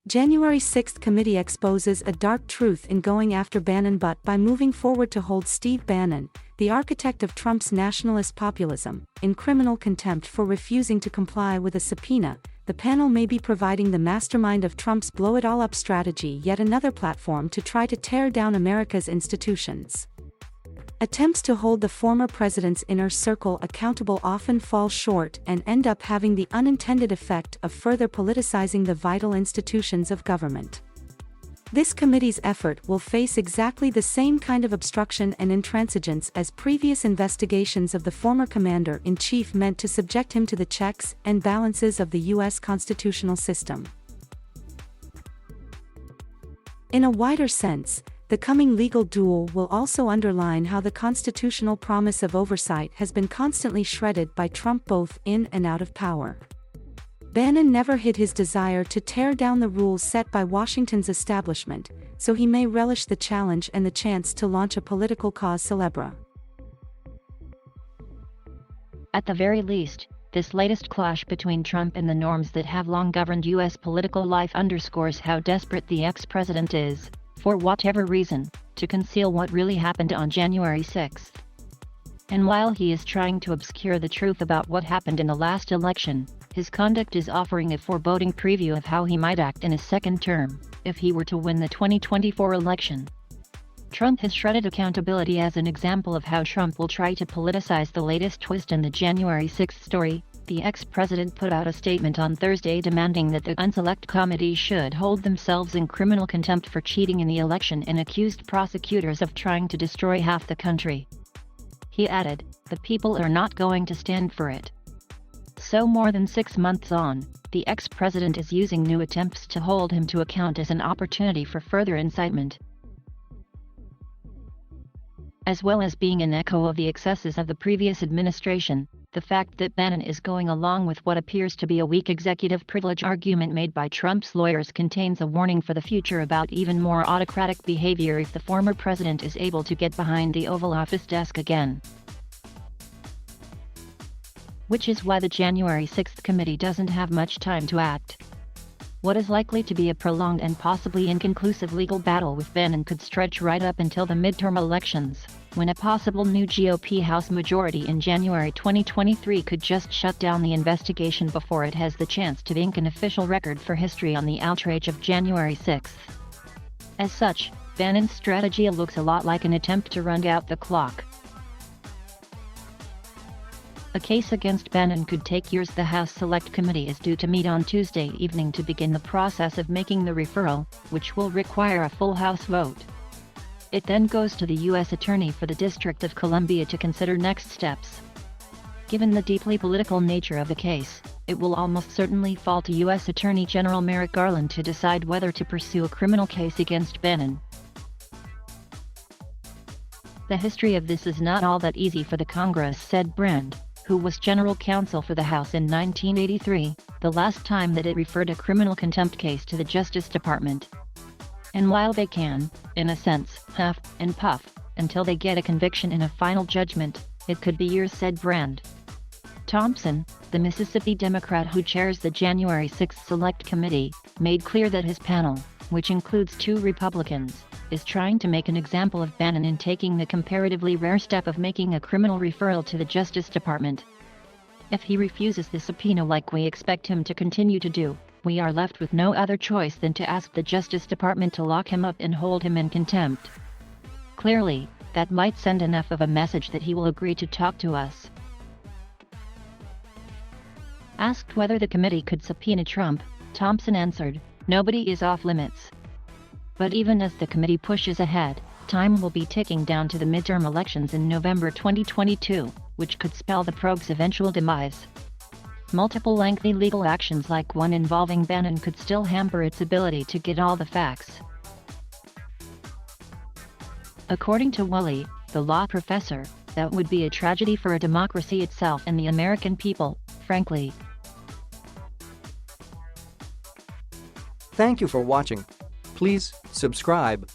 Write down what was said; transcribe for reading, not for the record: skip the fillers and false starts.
January 6 committee exposes a dark truth in going after BannonBut by moving forward to hold Steve Bannon, the architect of Trump's nationalist populism, in criminal contempt for refusing to comply with a subpoena. The panel may be providing the mastermind of Trump's blow-it-all-up strategy, yet another platform to try to tear down America's institutions. Attempts to hold the former president's inner circle accountable often fall short and end up having the unintended effect of further politicizing the vital institutions of government. This committee's effort will face exactly the same kind of obstruction and intransigence as previous investigations of the former commander-in-chief meant to subject him to the checks and balances of the U.S. constitutional system. In a wider sense, the coming legal duel will also underline how the constitutional promise of oversight has been constantly shredded by Trump both in and out of power. Bannon never hid his desire to tear down the rules set by Washington's establishment, so he may relish the challenge and the chance to launch a political cause célèbre. At the very least, this latest clash between Trump and the norms that have long governed U.S. political life underscores how desperate the ex-president is, for whatever reason, to conceal what really happened on January 6. And while he is trying to obscure the truth about what happened in the last election, his conduct is offering a foreboding preview of how he might act in his second term, if he were to win the 2024 election. Trump has shredded accountability as an example of how Trump will try to politicize the latest twist in the January 6 story. The ex-president put out a statement on Thursday demanding that the Unselect Committee should hold themselves in criminal contempt for cheating in the election and accused prosecutors of trying to destroy half the country. He added, "The people are not going to stand for it." So more than 6 months on, the ex-president is using new attempts to hold him to account as an opportunity for further incitement, as well as being an echo of the excesses of the previous administration. The fact that Bannon is going along with what appears to be a weak executive privilege argument made by Trump's lawyers contains a warning for the future about even more autocratic behavior if the former president is able to get behind the Oval Office desk again. Which is why the January 6 committee doesn't have much time to act. What is likely to be a prolonged and possibly inconclusive legal battle with Bannon could stretch right up until the midterm elections, when a possible new GOP House majority in January 2023 could just shut down the investigation before it has the chance to ink an official record for history on the outrage of January 6. As such, Bannon's strategy looks a lot like an attempt to run out the clock. A case against Bannon could take years. The House Select Committee is due to meet on Tuesday evening to begin the process of making the referral, which will require a full House vote. It then goes to the U.S. Attorney for the District of Columbia to consider next steps. Given the deeply political nature of the case, it will almost certainly fall to U.S. Attorney General Merrick Garland to decide whether to pursue a criminal case against Bannon. The history of this is not all that easy for the Congress, said Brand, who was general counsel for the House in 1983, the last time that it referred a criminal contempt case to the Justice Department. And while they can, in a sense, huff and puff, until they get a conviction in a final judgment, it could be years, said Brand. Thompson, the Mississippi Democrat who chairs the January 6 Select Committee, made clear that his panel, which includes 2 Republicans, is trying to make an example of Bannon in taking the comparatively rare step of making a criminal referral to the Justice Department. If he refuses the subpoena like we expect him to continue to do, we are left with no other choice than to ask the Justice Department to lock him up and hold him in contempt. Clearly, that might send enough of a message that he will agree to talk to us. Asked whether the committee could subpoena Trump, Thompson answered, "Nobody is off limits." But even as the committee pushes ahead, time will be ticking down to the midterm elections in November 2022, which could spell the probe's eventual demise. Multiple lengthy legal actions like one involving Bannon could still hamper its ability to get all the facts. According to Woolley, the law professor, that would be a tragedy for a democracy itself and the American people, frankly. Thank you for watching. Please subscribe.